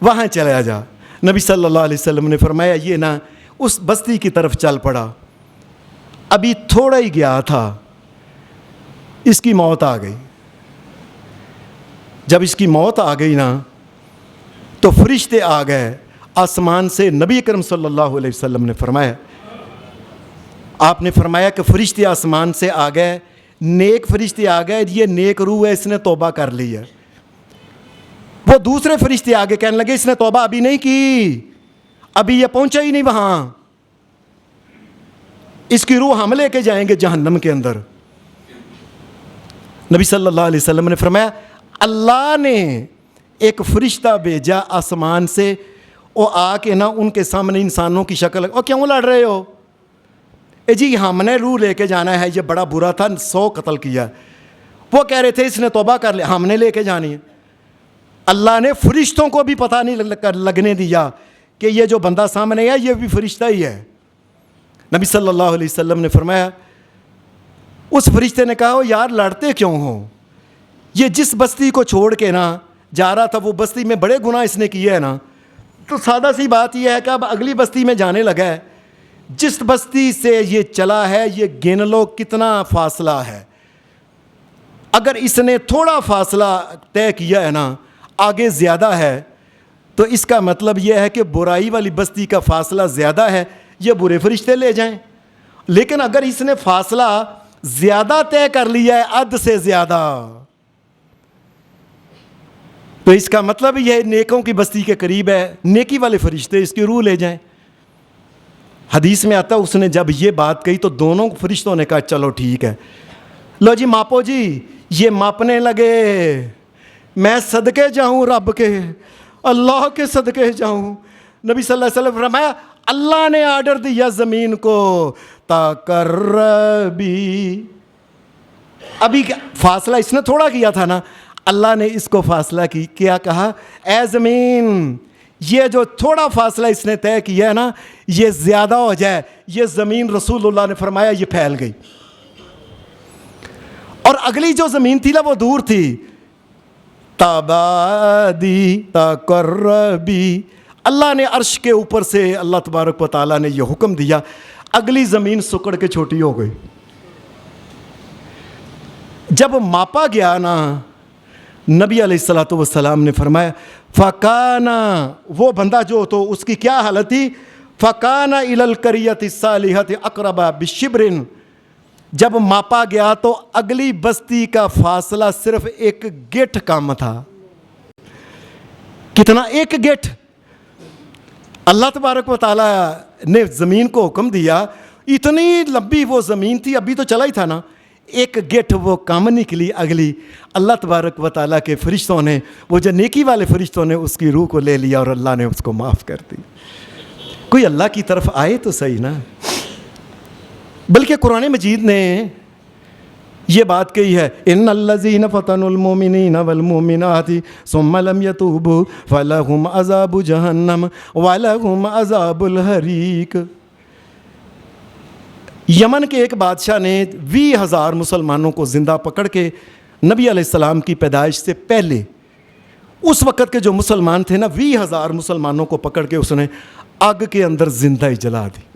وہاں چلا جا۔ نبی صلی اللہ علیہ وسلم نے فرمایا یہ نا اس بستی کی طرف چل پڑا، ابھی تھوڑا ہی گیا تھا، اس کی موت آ گئی۔ جب اس کی موت آ گئی نا تو فرشتے آ گئے آسمان سے۔ نبی اکرم صلی اللہ علیہ وسلم نے فرمایا، آپ نے فرمایا کہ فرشتے آسمان سے آ گئے، نیک فرشتے آ گئے، یہ نیک روح ہے، اس نے توبہ کر لی ہے۔ وہ دوسرے فرشتے آگے کہنے لگے اس نے توبہ ابھی نہیں کی، ابھی یہ پہنچا ہی نہیں وہاں، اس کی روح ہم لے کے جائیں گے جہنم کے اندر۔ نبی صلی اللہ علیہ وسلم نے فرمایا اللہ نے ایک فرشتہ بھیجا آسمان سے، وہ آ کے نا ان کے سامنے انسانوں کی شکل، اور کیوں لڑ رہے ہو؟ اے جی ہم نے روح لے کے جانا ہے، یہ بڑا برا تھا، 100 قتل کیا۔ وہ کہہ رہے تھے اس نے توبہ کر لیا، ہم نے لے کے جانی ہے۔ اللہ نے فرشتوں کو بھی پتہ نہیں لگنے دیا کہ یہ جو بندہ سامنے ہے یہ بھی فرشتہ ہی ہے۔ نبی صلی اللہ علیہ وسلم نے فرمایا، اس فرشتے نے کہا یار لڑتے کیوں ہو؟ یہ جس بستی کو چھوڑ کے نا جا رہا تھا، وہ بستی میں بڑے گناہ اس نے کیے ہیں نا، تو سادہ سی بات یہ ہے کہ اب اگلی بستی میں جانے لگا ہے، جس بستی سے یہ چلا ہے یہ گن لو کتنا فاصلہ ہے، اگر اس نے تھوڑا فاصلہ طے کیا ہے نا، آگے زیادہ ہے، تو اس کا مطلب یہ ہے کہ برائی والی بستی کا فاصلہ زیادہ ہے، یہ برے فرشتے لے جائیں۔ لیکن اگر اس نے فاصلہ زیادہ طے کر لیا ہے، حد سے زیادہ، تو اس کا مطلب یہ نیکوں کی بستی کے قریب ہے، نیکی والے فرشتے اس کی روح لے جائیں۔ حدیث میں آتا اس نے جب یہ بات کہی تو دونوں فرشتوں نے کہا چلو ٹھیک ہے، لو جی ماپو جی۔ یہ ماپنے لگے، میں صدقے جاؤں رب کے، اللہ کے صدقے جاؤں۔ نبی صلی اللہ علیہ وسلم فرمایا اللہ نے آرڈر دیا زمین کو تقربی، ابھی فاصلہ اس نے تھوڑا کیا تھا نا، اللہ نے اس کو فاصلہ کی، کیا کہا اے زمین یہ جو تھوڑا فاصلہ اس نے طے کیا ہے نا یہ زیادہ ہو جائے۔ یہ زمین رسول اللہ نے فرمایا یہ پھیل گئی، اور اگلی جو زمین تھی نا وہ دور تھی، تبادی تقربی، اللہ نے عرش کے اوپر سے اللہ تبارک و تعالیٰ نے یہ حکم دیا، اگلی زمین سکڑ کے چھوٹی ہو گئی۔ جب ماپا گیا نا، نبی علیہ الصلوۃ والسلام نے فرمایا فکانا، وہ بندہ جو تو اس کی کیا حالت تھی، فکانا الی القریۃ الصالحۃ اقرب بشبر، جب ماپا گیا تو اگلی بستی کا فاصلہ صرف ایک گیٹ کم تھا۔ کتنا؟ ایک گیٹ۔ اللہ تبارک و تعالیٰ نے زمین کو حکم دیا، اتنی لمبی وہ زمین تھی، ابھی تو چلا ہی تھا نا، ایک گیٹ وہ کام نکلی اگلی۔ اللہ تبارک و تعالیٰ کے فرشتوں نے، وہ جو نیکی والے فرشتوں نے اس کی روح کو لے لیا اور اللہ نے اس کو معاف کر دی۔ کوئی اللہ کی طرف آئے تو صحیح نا۔ بلکہ قرآن مجید نے یہ بات کہی ہے ان الذین فتنوا المؤمنین والمؤمنات ثم لم یتوبوا فلہم عذاب جہنم ولہم عذاب الحریق۔ یمن کے ایک بادشاہ نے 20,000 مسلمانوں کو زندہ پکڑ کے نبی علیہ السلام کی پیدائش سے پہلے، اس وقت کے جو مسلمان تھے نا، 20,000 مسلمانوں کو پکڑ کے اس نے آگ کے اندر زندہ ہی جلا دی۔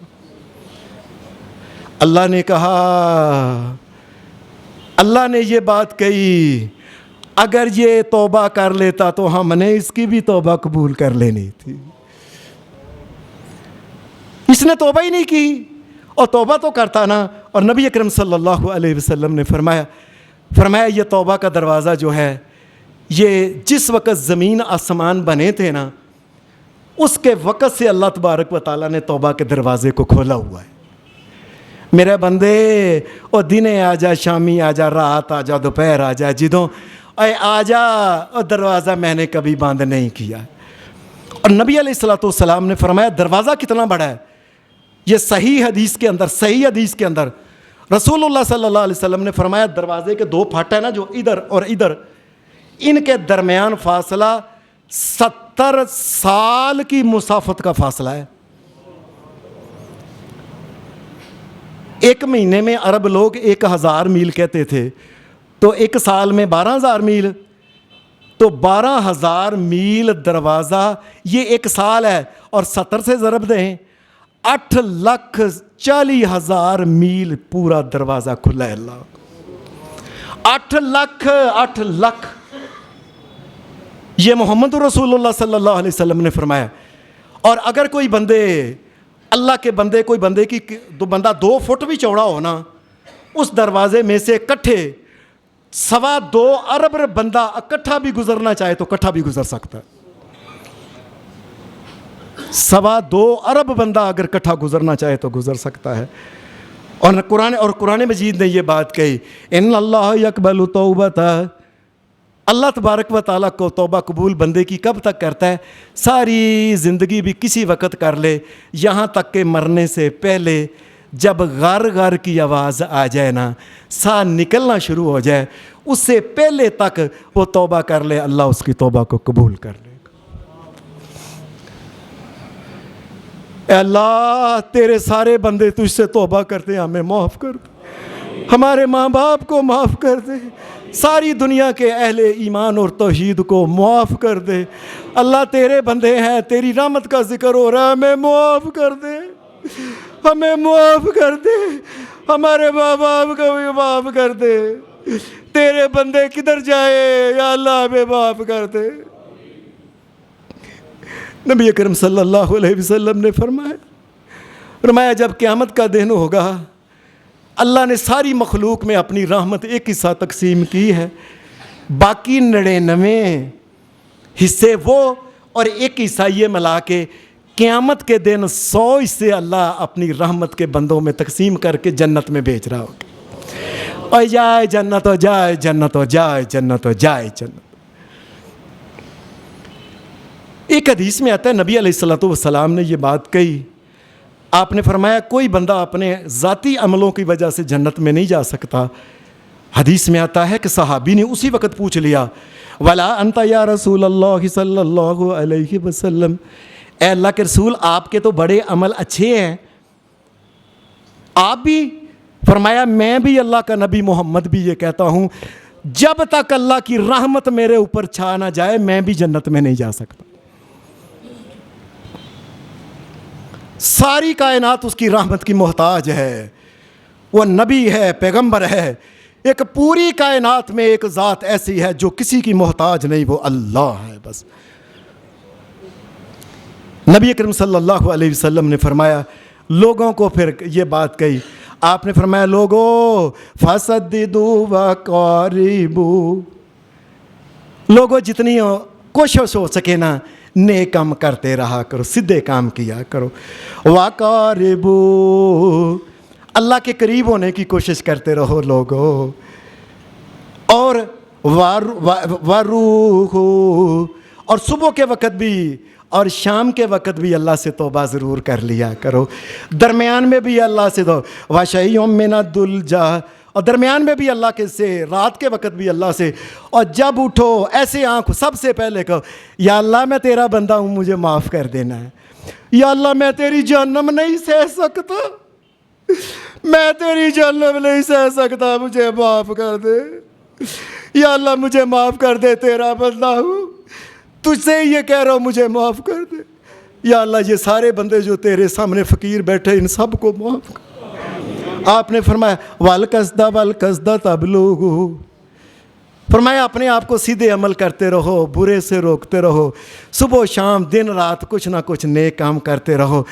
اللہ نے کہا، اللہ نے یہ بات کہی اگر یہ توبہ کر لیتا تو ہم نے اس کی بھی توبہ قبول کر لینی تھی۔ اس نے توبہ ہی نہیں کی، اور توبہ تو کرتا نا. اور نبی اکرم صلی اللہ علیہ وسلم نے فرمایا یہ توبہ کا دروازہ جو ہے یہ جس وقت زمین آسمان بنے تھے نا اس کے وقت سے اللہ تبارک و تعالیٰ نے توبہ کے دروازے کو کھولا ہوا ہے. میرے بندے او دنے آ جا, شامی آ جا, رات آ جا, دوپہر آ جا, جدوں اے آ جا, اور دروازہ میں نے کبھی بند نہیں کیا. اور نبی علیہ الصلوۃ والسلام نے فرمایا دروازہ کتنا بڑا ہے. یہ صحیح حدیث کے اندر رسول اللہ صلی اللہ علیہ وسلم نے فرمایا دروازے کے 2 پھٹ ہیں نا جو ادھر اور ادھر, ان کے درمیان فاصلہ 70 سال کی مسافت کا فاصلہ ہے. ایک مہینے میں عرب لوگ 1000 میل کہتے تھے, تو ایک سال میں 12000 میل, تو 12000 میل دروازہ یہ ایک سال ہے. اور 70 سے ضرب دیں 8,40,000 میل پورا دروازہ کھلا ہے. اللہ 8 لاکھ یہ محمد رسول اللہ صلی اللہ علیہ وسلم نے فرمایا. اور اگر کوئی بندے اللہ کے بندے کوئی بندے کی بندہ 2 فٹ بھی چوڑا ہو نا, اس دروازے میں سے اکٹھے 2.25 ارب بندہ اکٹھا بھی گزرنا چاہے تو اکٹھا بھی گزر سکتا ہے. 2.25 ارب بندہ اگر اکٹھا گزرنا چاہے تو گزر سکتا ہے. اور قرآن مجید نے یہ بات کہی ان اللہ یقبل توبۃ, اللہ تبارک و تعالیٰ کو توبہ قبول بندے کی کب تک کرتا ہے؟ ساری زندگی بھی کسی وقت کر لے, یہاں تک کہ مرنے سے پہلے جب غر کی آواز آ جائے نا, سانس نکلنا شروع ہو جائے, اس سے پہلے تک وہ توبہ کر لے, اللہ اس کی توبہ کو قبول کر لے. اے اللہ تیرے سارے بندے تجھ سے توبہ کرتے ہیں, ہمیں معاف کر دے, ہمارے ماں باپ کو معاف کر دے, ساری دنیا کے اہل ایمان اور توحید کو معاف کر دے. اللہ تیرے بندے ہیں, تیری رحمت کا ذکر ہو رہا ہے, ہمیں معاف کر دے, ہمیں معاف کر دے, ہمارے ماں باپ کو بھی معاف کر دے. تیرے بندے کدھر جائے یا اللہ ہمیں معاف کر دے. نبی اکرم صلی اللہ علیہ وسلم نے فرمایا جب قیامت کا دن ہوگا, اللہ نے ساری مخلوق میں اپنی رحمت ایک حصہ تقسیم کی ہے, باقی 99 حصے وہ اور ایک حصہ یہ ملا کے قیامت کے دن 100 حصے اللہ اپنی رحمت کے بندوں میں تقسیم کر کے جنت میں بھیج رہا ہوگا. اور جائے جنت, ہو جائے جنت, ہو جائے جنت, ہو جائے جنت. ایک حدیث میں آتا ہے نبی علیہ الصلوۃ والسلام نے یہ بات کہی, آپ نے فرمایا کوئی بندہ اپنے ذاتی عملوں کی وجہ سے جنت میں نہیں جا سکتا. حدیث میں آتا ہے کہ صحابی نے اسی وقت پوچھ لیا ولا انت یا رسول اللہ صلی اللہ علیہ وسلم, اے اللہ کے رسول آپ کے تو بڑے عمل اچھے ہیں, آپ بھی؟ فرمایا میں بھی اللہ کا نبی محمد بھی یہ کہتا ہوں جب تک اللہ کی رحمت میرے اوپر چھا نہ جائے میں بھی جنت میں نہیں جا سکتا. ساری کائنات اس کی رحمت کی محتاج ہے, وہ نبی ہے, پیغمبر ہے. ایک پوری کائنات میں ایک ذات ایسی ہے جو کسی کی محتاج نہیں, وہ اللہ ہے بس. نبی اکرم صلی اللہ علیہ وسلم نے فرمایا لوگوں کو پھر یہ بات کہی, آپ نے فرمایا لوگوں فَسَدِّدُوا وَقَارِبُوا, لوگوں جتنی کوشش ہو سکے نا نیک کام کرتے رہا کرو, سیدھے کام کیا کرو. وَقَارِبُوا, اللہ کے قریب ہونے کی کوشش کرتے رہو لوگوں. اور وَرُوحُ, اور صبح کے وقت بھی اور شام کے وقت بھی اللہ سے توبہ ضرور کر لیا کرو. درمیان میں بھی اللہ سے دو وَشَيْءٌ مِّنَ الدُّلْجَةِ, اور درمیان میں بھی اللہ کے سے, رات کے وقت بھی اللہ سے. اور جب اٹھو ایسے آنکھ سب سے پہلے کہو یا اللہ میں تیرا بندہ ہوں, مجھے معاف کر دینا ہے. یا اللہ میں تیری جہنم نہیں سہ سکتا, میں تیری جہنم نہیں سہ سکتا, مجھے معاف کر دے. یا اللہ مجھے معاف کر دے, تیرا بندہ ہوں, تجھ سے یہ کہہ رہا ہوں مجھے معاف کر دے. یا اللہ یہ سارے بندے جو تیرے سامنے فقیر بیٹھے ان سب کو معاف کر. آپ نے فرمایا وَالْقَصْدَ وَالْقَصْدَ تَبْلُغُ, فرمایا اپنے آپ کو سیدھے عمل کرتے رہو، برے سے روکتے رہو، صبح و شام دن رات کچھ نہ کچھ نیک کام کرتے رہو،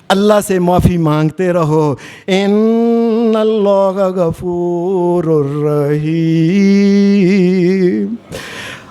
اللہ سے معافی مانگتے رہو۔ ان اللہ غفور الرحیم،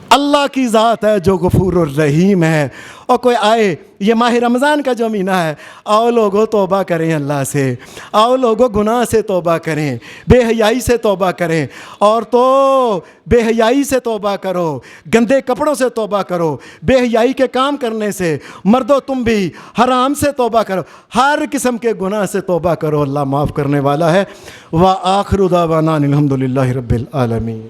اللہ کی ذات ہے جو غفور الرحیم ہے۔ اور کوئی آئے، یہ ماہ رمضان کا جو مہینہ ہے، آؤ لوگوں توبہ کریں اللہ سے، آؤ لوگوں گناہ سے توبہ کریں، بے حیائی سے توبہ کریں، اور تو بے حیائی سے توبہ کرو، گندے کپڑوں سے توبہ کرو، بے حیائی کے کام کرنے سے، مردو تم بھی حرام سے توبہ کرو، ہر قسم کے گناہ سے توبہ کرو، اللہ معاف کرنے والا ہے۔ وآخر دعوانا الحمدللہ رب العالمین۔